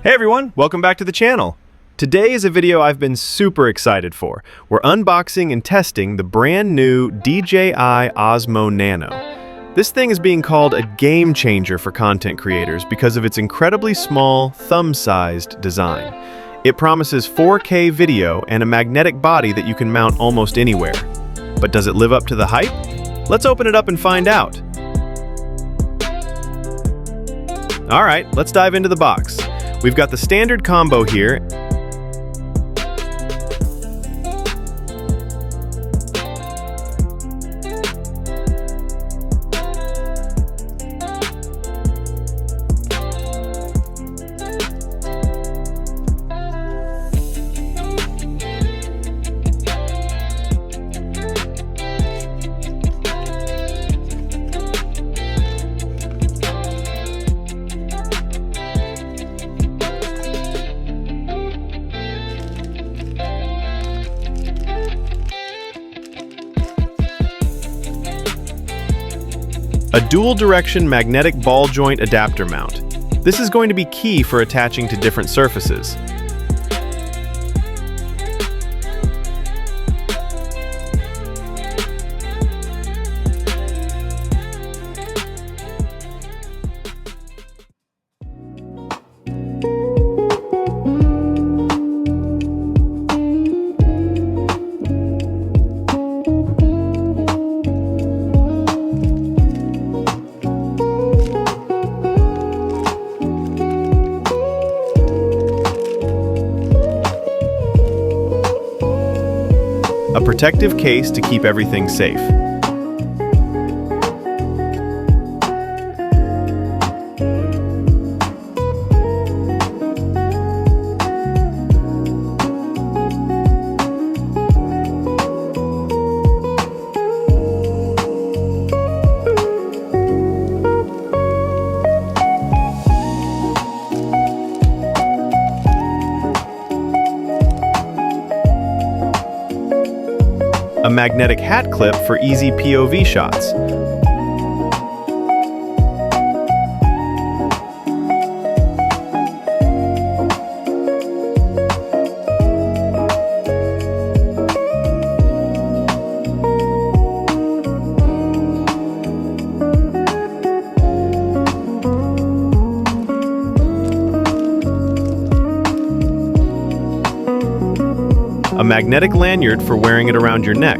Hey everyone, welcome back to the channel. Today is a video I've been super excited for. We're unboxing and testing the brand new DJI Osmo Nano. This thing is being called a game changer for content creators because of its incredibly small, thumb-sized design. It promises 4K video and a magnetic body that you can mount almost anywhere. But does it live up to the hype? Let's open it up and find out. Alright, let's dive into the box. We've got the standard combo here. A dual-direction magnetic ball joint adapter mount. This is going to be key for attaching to different surfaces. A protective case to keep everything safe. A magnetic hat clip for easy POV shots. A magnetic lanyard for wearing it around your neck.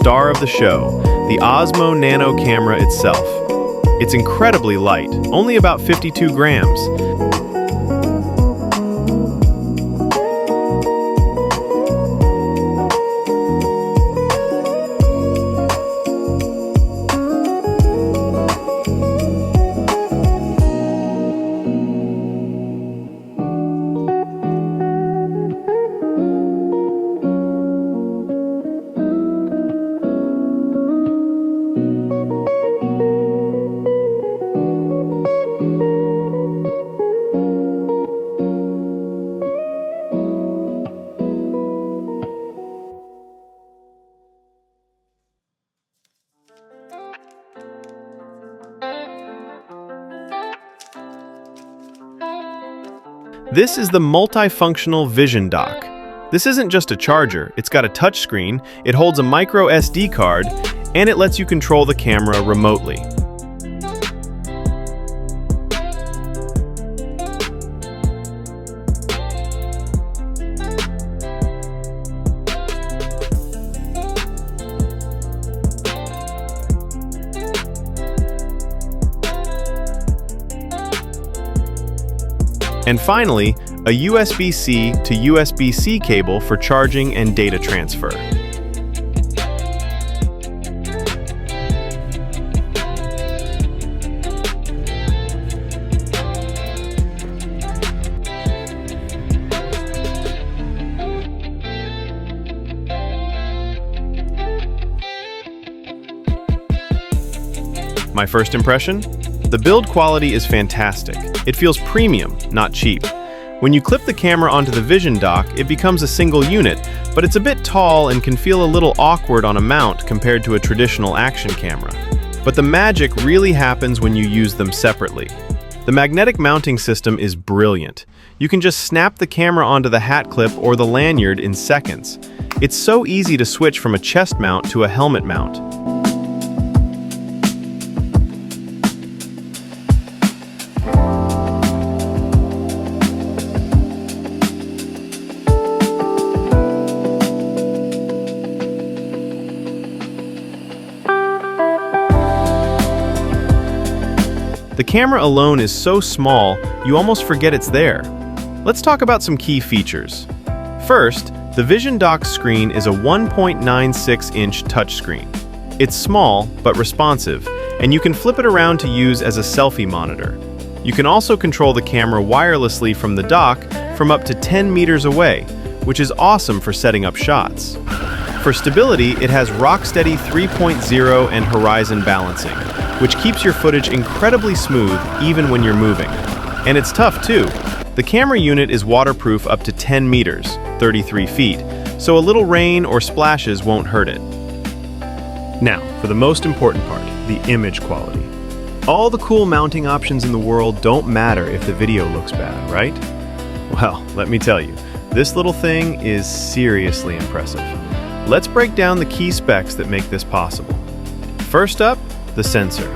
Star of the show, the Osmo Nano camera itself. It's incredibly light, only about 52 grams. This is the multifunctional Vision Dock. This isn't just a charger, it's got a touchscreen, it holds a micro SD card, and it lets you control the camera remotely. And finally, a USB-C to USB-C cable for charging and data transfer. My first impression? The build quality is fantastic. It feels premium, not cheap. When you clip the camera onto the Vision dock, it becomes a single unit, but it's a bit tall and can feel a little awkward on a mount compared to a traditional action camera. But the magic really happens when you use them separately. The magnetic mounting system is brilliant. You can just snap the camera onto the hat clip or the lanyard in seconds. It's so easy to switch from a chest mount to a helmet mount. The camera alone is so small, you almost forget it's there. Let's talk about some key features. First, the Vision dock screen is a 1.96-inch touchscreen. It's small, but responsive, and you can flip it around to use as a selfie monitor. You can also control the camera wirelessly from the dock from up to 10 meters away, which is awesome for setting up shots. For stability, it has rock-steady 3.0 and horizon balancing, which keeps your footage incredibly smooth even when you're moving. And it's tough too. The camera unit is waterproof up to 10 meters, 33 feet, so a little rain or splashes won't hurt it. Now, for the most important part, the image quality. All the cool mounting options in the world don't matter if the video looks bad, right? Well, let me tell you, this little thing is seriously impressive. Let's break down the key specs that make this possible. First up, the sensor.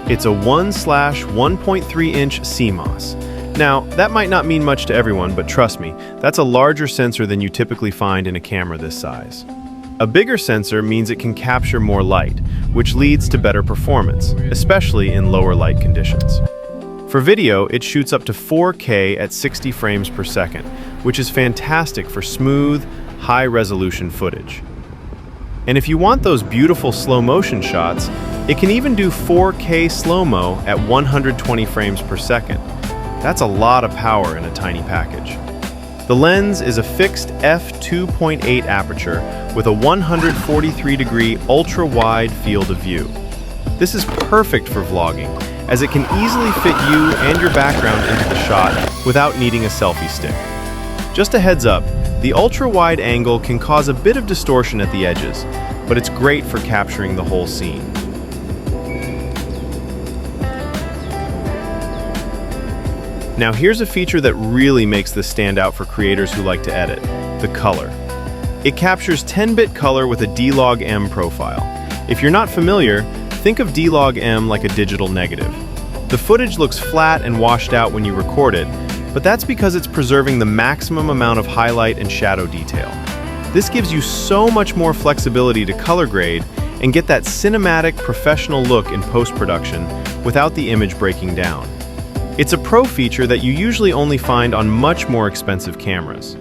It's a 1/1.3-inch CMOS. Now, that might not mean much to everyone, but trust me, that's a larger sensor than you typically find in a camera this size. A bigger sensor means it can capture more light, which leads to better performance, especially in lower light conditions. For video, it shoots up to 4K at 60 frames per second, which is fantastic for smooth, high-resolution footage. And if you want those beautiful slow-motion shots, it can even do 4K slow-mo at 120 frames per second. That's a lot of power in a tiny package. The lens is a fixed f2.8 aperture with a 143-degree ultra-wide field of view. This is perfect for vlogging, as it can easily fit you and your background into the shot without needing a selfie stick. Just a heads up, the ultra-wide angle can cause a bit of distortion at the edges, but it's great for capturing the whole scene. Now here's a feature that really makes this stand out for creators who like to edit: the color. It captures 10-bit color with a D-Log-M profile. If you're not familiar, think of D-Log-M like a digital negative. The footage looks flat and washed out when you record it, but that's because it's preserving the maximum amount of highlight and shadow detail. This gives you so much more flexibility to color grade and get that cinematic, professional look in post-production without the image breaking down. It's a pro feature that you usually only find on much more expensive cameras.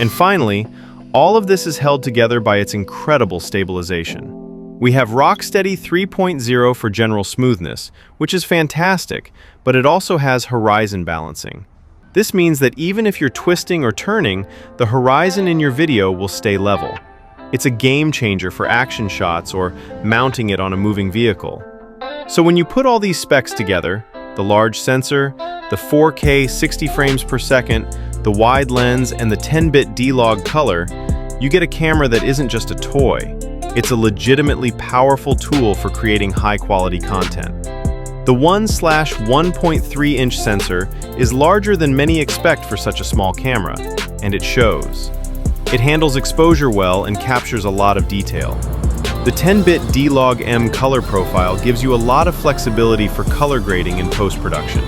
And finally, all of this is held together by its incredible stabilization. We have rock-steady 3.0 for general smoothness, which is fantastic, but it also has horizon balancing. This means that even if you're twisting or turning, the horizon in your video will stay level. It's a game changer for action shots or mounting it on a moving vehicle. So when you put all these specs together, the large sensor, the 4K 60 frames per second, the wide lens, and the 10-bit D-Log color, you get a camera that isn't just a toy. It's a legitimately powerful tool for creating high-quality content. The 1/1.3-inch sensor is larger than many expect for such a small camera, and it shows. It handles exposure well and captures a lot of detail. The 10-bit D-Log-M color profile gives you a lot of flexibility for color grading in post-production,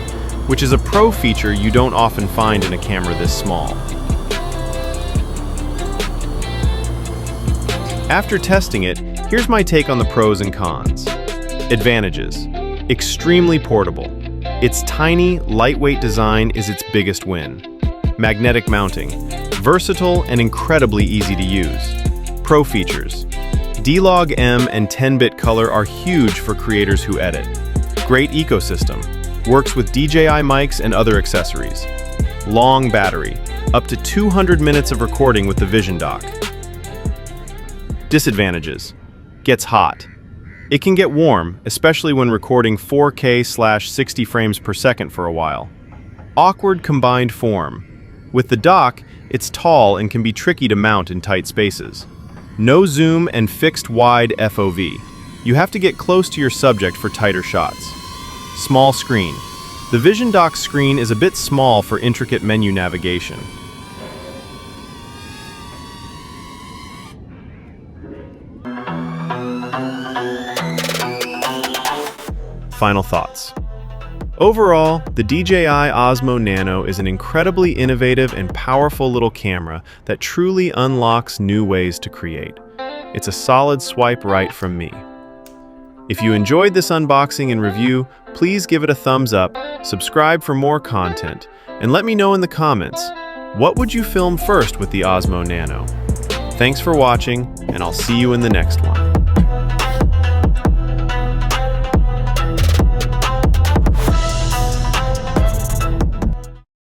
which is a pro feature you don't often find in a camera this small. After testing it, here's my take on the pros and cons. Advantages: extremely portable. Its tiny, lightweight design is its biggest win. Magnetic mounting: versatile and incredibly easy to use. Pro features: D-Log-M and 10-bit color are huge for creators who edit. Great ecosystem: works with DJI mics and other accessories. Long battery: up to 200 minutes of recording with the Vision dock. Disadvantages: gets hot. It can get warm, especially when recording 4K/60 frames per second for a while. Awkward combined form: with the dock, it's tall and can be tricky to mount in tight spaces. No zoom and fixed wide FOV. You have to get close to your subject for tighter shots. Small screen: the Vision dock screen is a bit small for intricate menu navigation. Final thoughts. Overall, the DJI Osmo Nano is an incredibly innovative and powerful little camera that truly unlocks new ways to create. It's a solid swipe right from me. If you enjoyed this unboxing and review, please give it a thumbs up, subscribe for more content, and let me know in the comments, what would you film first with the Osmo Nano? Thanks for watching, and I'll see you in the next one.